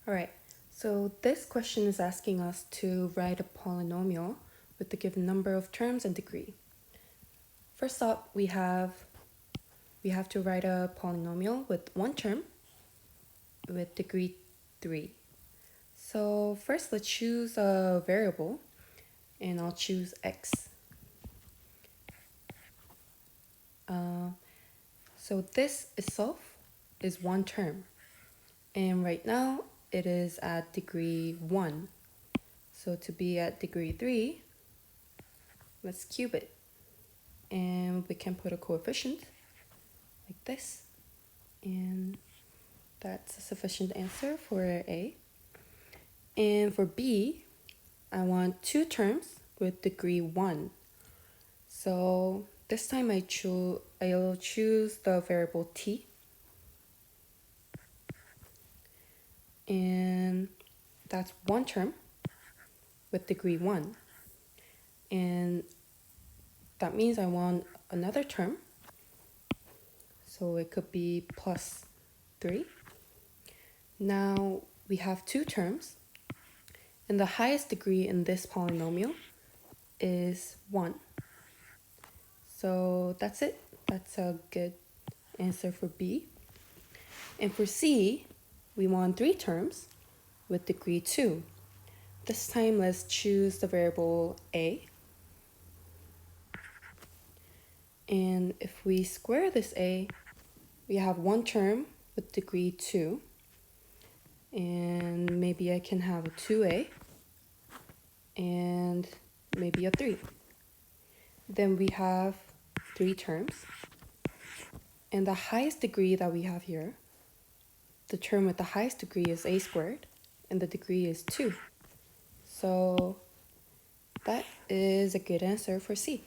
Alright, so this question is asking us to write a polynomial with the given number of terms and degree. First up, we have to write a polynomial with one term with degree 3. So first let's choose a variable, and I'll choose x. So this itself is one term, and right now it is at degree 1. So to be at degree 3, let's cube it. And we can put a coefficient like this. And that's a sufficient answer for A. And for B, I want two terms with degree 1. So this time I'll choose the variable t. And that's one term with degree 1. And that means I want another term. So it could be plus 3. Now we have two terms, and the highest degree in this polynomial is 1. So that's it. That's a good answer for B. And for C, we want three terms with degree 2. This time let's choose the variable A. And if we square this A, we have one term with degree 2. And maybe I can have a 2A and maybe a 3. Then we have three terms. And the highest degree that we have here, the term with the highest degree is A squared, and the degree is 2. So that is a good answer for C.